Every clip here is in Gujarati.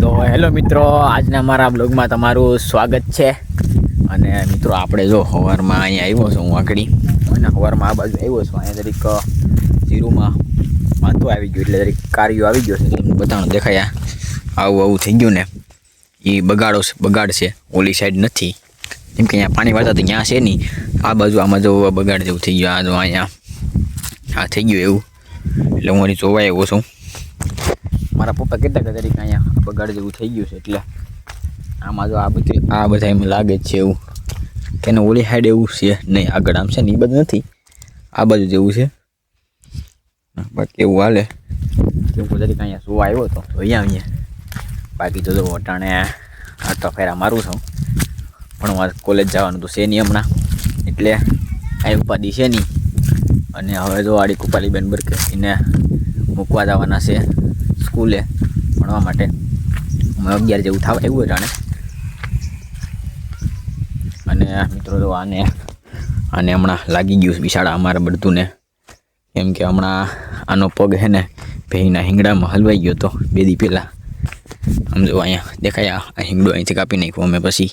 તો હેલો મિત્રો, આજના મારા બ્લોગમાં તમારું સ્વાગત છે. અને મિત્રો આપણે જો સવારમાં અહીંયા આવ્યો છું, હું આગળ અને સવારમાં આ બાજુ આવ્યો છું. અહીંયા જરીક જીરુમાં વાંધો આવી ગયો, એટલે જરીક કાર્યો આવી ગયો છે. તમને બધાનું દેખાયા આવું થઈ ગયું ને, એ બગાડ છે. ઓલી સાઈડ નથી, કેમ કે અહીંયા પાણી વાળતા તો ત્યાં છે નહીં. આ બાજુ આમાં જો બગાડ જેવું થઈ ગયું. આ જો અહીંયા આ થઈ ગયું એવું, એટલે હું અહીં જોવા આવ્યો છું. મારા પપ્પા કહેતા કે તરીકે અહીંયા બગાડ જેવું થઈ ગયું છે, એટલે આમાં જો આ બધા એમ લાગે છે એવું કે એને ઓલી સાઈડ એવું છે નહીં, આગળ આમ છે ને એ બધું નથી, આ બાજુ જેવું છે. બાકી એવું હાલે કેવું તરીકે અહીંયા જોવા આવ્યો હતો તો અહીંયા બાકી તો જો અટાણે આટલા ફેરા મારું છું, પણ મારે કોલેજ જવાનું તો છે નહીં હમણાં, એટલે કાંઈ ઉપાધિ છે નહીં. અને હવે જો આડી કુપાલી બેન બરકે એને મૂકવા જવાના છે સ્કૂલે ભણવા માટે. અમે 11 જેવું થવા આવ્યું જાણે. અને મિત્રો જો આને હમણાં લાગી ગયું બિસાડા અમારે બધું ને, કેમ કે હમણાં આનો પગ છે ને ભેંના હિંગડામાં હલવાઈ ગયો હતો 2 દી પહેલાં. આમ જો અહીંયા દેખાય આ હિંગડો અહીંથી કાપી નાખ્યો અમે પછી,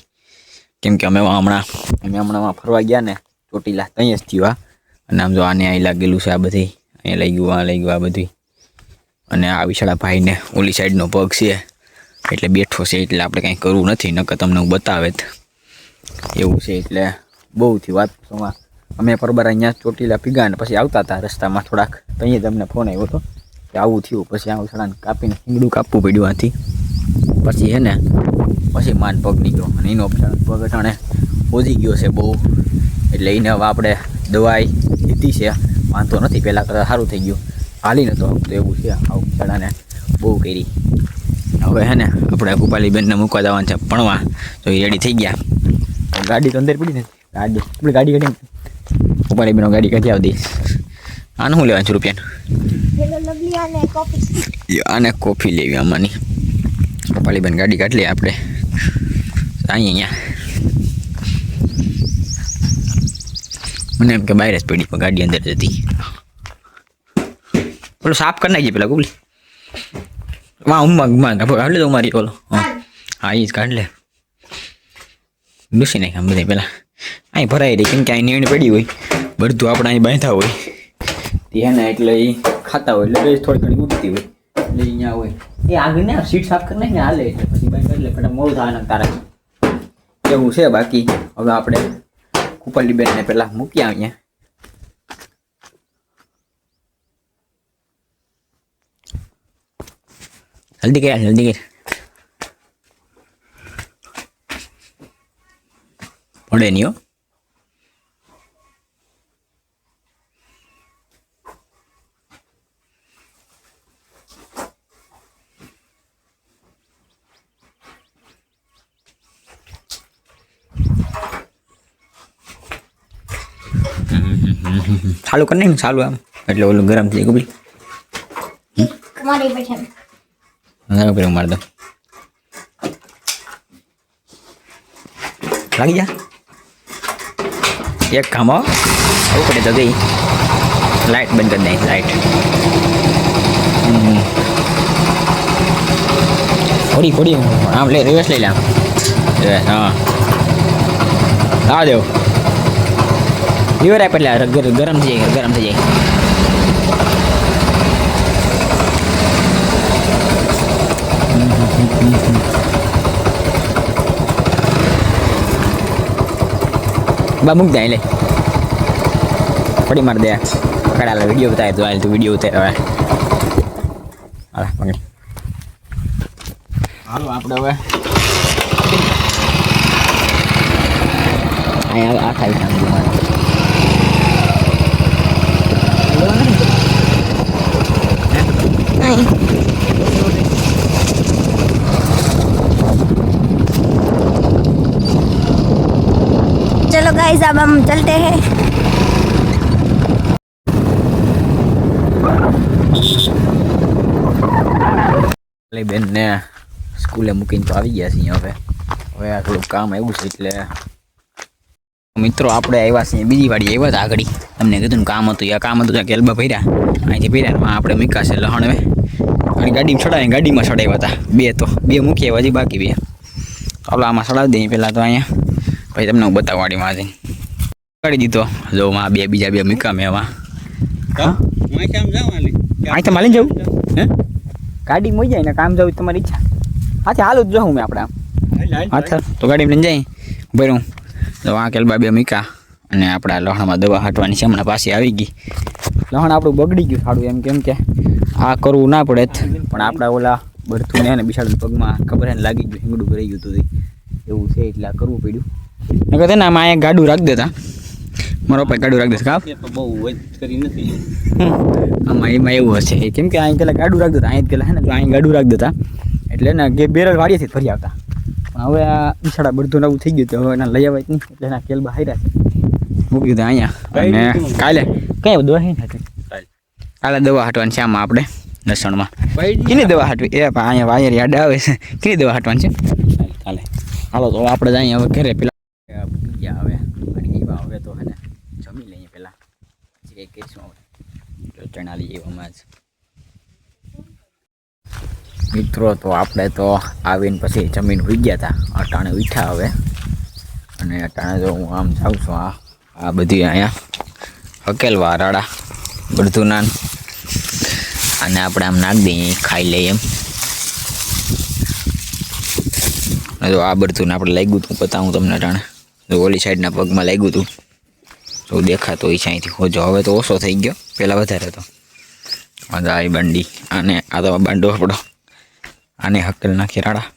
કેમ કે અમે હમણાં ફરવા ગયા ને ચોટીલા, ત્યાં જ થયું. અને આમ જો આને અહીં લાગેલું છે, આ બધી અહીંયા લઈ ગયું આ બધી. અને આ વિશાળા ભાઈને ઓલી સાઈડનો પગ છે એટલે બેઠો છે, એટલે આપણે કંઈ કરવું નથી, નકર તમને હું બતાવે એવું છે. એટલે બહુ થી વાત પૂછવામાં અમે પરબાર અહીંયા ચોટીલા પીગા ને પછી આવતા હતા રસ્તામાં થોડાક, તો અહીંયા તમને ફોન આવ્યો હતો કે આવું થયું. પછી આ વિશાળાને કાપીને હિંગડું કાપવું પડ્યું આથી, પછી છે ને પછી માન પગ નીકળ્યો. અને એનો પગ અટાણે ઓજી ગયો છે બહુ, એટલે એને હવે આપણે દવાઈ લીધી છે, વાંધો નથી, પહેલાં કરતાં સારું થઈ ગયું. હાલી નતો તો એવું છે. આવું શાળાને બહુ કરી. હવે હે ને આપણે કુપાલી બેનને મૂકવા જવાનું છે ભણવા, તો એ રેડી થઈ ગયા. ગાડી તો અંદર પડી નથી, આપણે ગાડી કાઢી કુપાલી બેનો ગાડી કાઢી આવી દઈશ. આનું શું લેવાનું છે રૂપિયાનું? આને કોફી લેવી આમાંની. કુપાલી બેન ગાડી કાઢી લઈએ આપણે અહીંયા. મને એમ કે બહાર જ પડી પણ ગાડી અંદર જતી. પેલો સાફ કરી નાખીએ પેલા કુબલી કાઢ લે તો મારી ઓલો. હા એ જ કાઢ લે, ડૂસી નાખ આમ બધા પેલા અહીં ભરાઈ રહી, કેમ કે અહીં નીણ પડી હોય બધું આપણે અહીં બાંધ્યા હોય ત્યાં, એટલે એ ખાતા હોય એટલે થોડી ઘણી ઉઠતી હોય એટલે અહીંયા હોય. એ આગળ ને સીટ સાફ કરી નાખીને હાલે, એટલે પછી બાંધ કરી લે પેલા મોડું થવાના તારા એવું છે. બાકી હવે આપણે કુપાલી બેનને પેલા મૂક્યા અહીંયા. જલ્દી કર પડે નહીં હો. ચાલુ કરી ને ચાલુ આમ, એટલે ઓલું ગરમ થઈ ગયું. માર દો લાગી જા એક કામ આવું પડે તો ગઈ. લાઇટ બંધ કરી દઈ, લાઇટ થોડી આમ લે, રિવર્સ લઈ લે આમ. હા આ દેવ રિવર આપ એટલે ગરમ થઈ જાય. બા મૂક જાય લે, પડી માર દે કડાલા વિડીયો બતાવે તો તું વિડીયો ઉતાર. હવે હાલો આપણે હવે અહીંયા આ ખાઈ સાંભળું चलो गाइस अब हम चलते हैं. બેન ને સ્કૂલે મૂકીને તો આવી ગયા છીએ. હવે આ થોડું કામ આવ્યું છે, એટલે મિત્રો આપણે આવ્યા છીએ બીજી વાડી આવ્યા હતા આગળ. તમને કીધું કામ હતું, કામ હતું ત્યાં કેલબા ભર્યા, અહીંથી ભર્યા આપણે મીકા છે લહણ. હવે અને ગાડીમાં ચડાવ્યા હતા બે મૂકી આવ્યા હજી બાકી 2 ચાલો આમાં ચડાવી દઈએ પહેલાં તો અહીંયા પછી તમને હું બતાવું વાડીમાં આજે કાઢી દીધો જો માં બીજા 2 મૂકા મેં એમાં અહીં તો માલીને જવું હે ગાડી મળી જાય ને કામ જવું તમારી ઈચ્છા હાથે હાલ જ જાઉં મેં આપણે હાથ તો ગાડી લઈને જાય ભરું તો આ કેલબા 2 મૂકા અને આપણા લહણમાં દવા હાટવાની છે હમણાં પાછી આવી ગઈ લહણ આપણું બગડી ગયું સારું કેમ કે આ કરવું ના પડે પણ આપણા ઓલા બરથું ને બિસાડું પગમાં ખબર હે લાગી ગયું હિંગડું ભરાઈ ગયું હતું એવું છે એટલે આ કરવું પડ્યું નકર છે ને આમાં અહીંયા ગાડું રાખી દેતા મારો પાસે ગાડું રાખી દેશે કાપ બહુ કરી નથી આમાં એમાં એવું હશે કેમ કે અહીં પેલા ગાડું રાખી દેતા અહીં પેલા હે ને તો અહીં ગાડું રાખી દેતા એટલે ને કે બેરલ વાડીએથી ફરી આવતા પણ હવે આ બિસાડા બરથું નવું થઈ ગયું તો હવે એના લઈ આવે નહીં એટલે એના કેલબા હાર્યા છે મૂકી દીધા અહીંયા અને કાલે કઈ દવા નહીં થતી કાલે દવા હાટવાની છે આમાં આપણે લસણમાં કેની દવા હાટવી એ અહીંયા વાયર યાદ આવે છે કેની દવા હાટવાની છે કાલે હાલો તો આપણે જઈએ હવે ઘરે પેલા બીજા હવે હવે તો હે ને જમી લઈએ પેલા પછી કંઈ કહીશું હવે ચણા લઈ એવામાં જ મિત્રો તો આપણે તો આવીને પછી જમીન હોઈ ગયા હતા અટાણે ઉઠ્યા હવે અને અટાણે તો હું આમ જાઉં છું આ બધી અહીંયા હકેલવા રાડા બધું નાન અને આપણે આમ નાખી દઈએ ખાઈ લઈએ એમ જો આ બધું આપણે લાગ્યું હતું બતાવું તમને અટાણે જો ઓલી સાઈડના પગમાં લાગ્યું હતું તો દેખાતો હોય છે અહીંથી હોજો હવે તો ઓછો થઈ ગયો પહેલાં વધારે હતો આ બંડી અને આ તો બાંડો આપણો આને હકેલ નાખી રાડા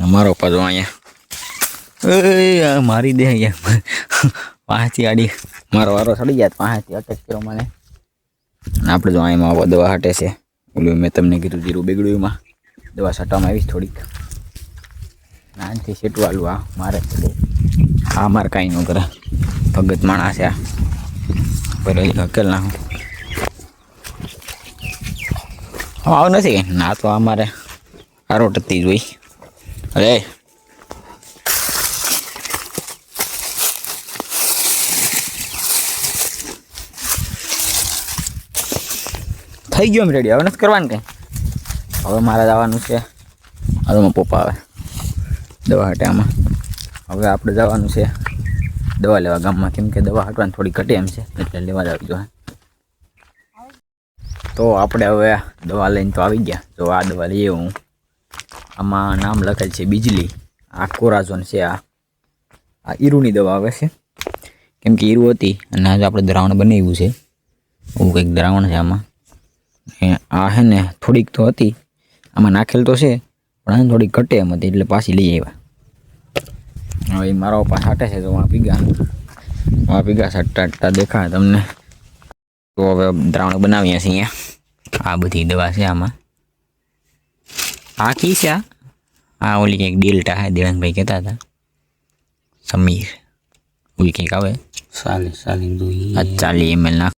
અમારો પાછો અહીંયા મારી દે અહીંયા પાંચથી આડી મારો વારો ચડી જાય પાંચથી અટેક કર્યો મને આપણે જો અહીંમાં દવા હટે છે ઓલું મેં તમને કીધું જીરું બેગડું એમાં દવા છટામાં આવીશ થોડીક નાનથી સેટવાલું આ મારે આ મારે કાંઈ ન કરે ભગત માણસ છે આ પર હકેલ નાખું આવ નથી ના તો અમારે આરોટતી જ હોય અરે થઈ ગયો રેડી હવે નથી કરવાનું કંઈ હવે મારે જવાનું છે હવે પપ્પા આવે દવા હટે આમાં હવે આપણે જવાનું છે દવા લેવા ગામમાં કેમ કે દવા હટવાની થોડી ઘટે એમ છે એટલે લેવા જ આવી જોઈએ તો આપણે હવે દવા લઈને તો આવી ગયા જો આ દવા લઈએ હું આમાં નામ લખેલ છે બીજલી આ કોરાઝોન છે આ ઈરુની દવા આવે છે કેમ કે ઈરુ હતી અને આજે આપણે દ્રાવણ બનાવ્યું છે એવું કંઈક દ્રાવણ છે આમાં આ હે ને થોડીક તો હતી આમાં નાખેલ તો છે પણ આને થોડીક ઘટે એમ હતી એટલે પાછી લઈ આવ્યા હવે મારા પપ્પા છાંટે છે તો વાં પીગા છાંટતા દેખાય તમને તો હવે દ્રાવણ બનાવીએ છીએ અહીંયા આ બધી દવા છે આમાં આ કી છે આ ઓલી કંઈક ડેલ્ટા હે દેવાનભાઈ કહેતા હતા સમીર ઓલી કંઈક આવે 40 ml નાખ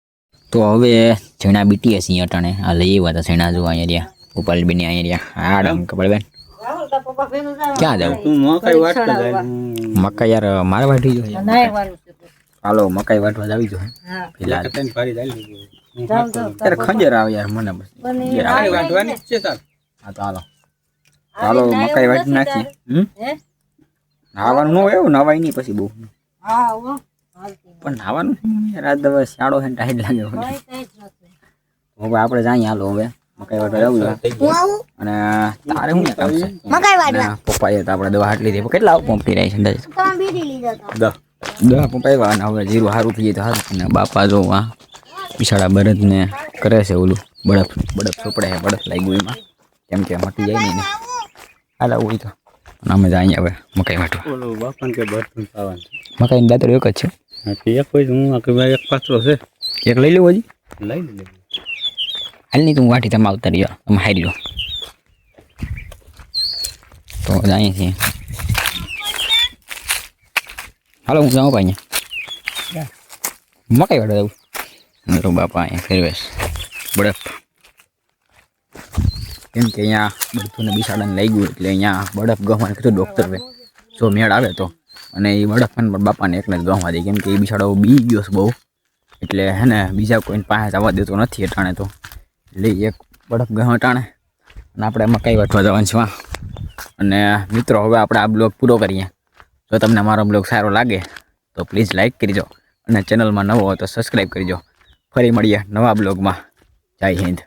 તો હવે ઝીણા બીટીએ છીએ અટાણે આ લઈ આવ્યા હતા ઝીણા જો અહીંયા રહ્યા ઉપાલ બેન અહીંયા રહ્યા આડમ કપડ બેન ક્યાં જાવ મકાઈ યાર મારે વાટી જો હાલો મકાઈ વાટવા જ આવી જો પેલા ત્યારે ખંજર આવે યાર મને બસ વાટવાની છે તાર હા તો હાલો મકાઈ વાટી નાખીએ નાવાનું ન હોય એવું નવાય નહીં પછી બહુ પણ નાવાનું રાત હવે શાળો છે ટાઈટ લાગે હવે આપણે જાય હાલો હવે મકાઈ વાટવા જવું અને તારે શું કામ છે પપ્પાએ તો આપણે દવા હાટ લીધી કેટલા પંપી રહી છે દવા પંપાવ્યા અને હવે જીરું સારું થઈ જાય તો સારું ને બાપા જો આ બિસાડા બળદને કરે છે ઓલું બળદ ચોપડે છે બળદ લાગ્યું એમાં કેમ કે મટી જાય નહીં ને હાલ હોય તો અમે જાય હવે મકાઈ વાટવા મકાઈની દાતર એક જ છે એક હોય એક પાત્રો છે એક લઈ લેવો હજી લઈ લે હાલ નહીં તું વાટી તમે આવતા રહ્યો તમે હારી લો તો જાય છીએ હાલો હું જાઉં ભાઈ અહીંયા મકાઈ વાટવા જાઉં મારો બાપા અહીંયા ફેરવેશ બરફ કેમ કે અહીંયા બરફને બિસાડાને લઈ ગયું એટલે અહીંયા બરફ ગહવાને કીધું ડૉક્ટર ભાઈ જો મેળ આવે તો અને એ બરફ પણ બાપાને એકને જ ગહવા દે કેમ કે એ બિસાડો બી ગયો છે બહુ એટલે હે ને બીજા કોઈને પાસે જવા દેતો નથી અટાણે તો લઈ એક બળફ ગયો અટાણે અને આપણે મકાઈ વાટવા જવાનું છે અને મિત્રો હવે આપણે આ બ્લોગ પૂરો કરીએ. જો તમને મારો બ્લોગ સારો લાગે તો પ્લીઝ લાઇક કરજો અને ચેનલમાં નવો હોય તો સબસ્ક્રાઈબ કરજો. ફરી મળીએ નવા બ્લોગમાં. જય હિન્દ.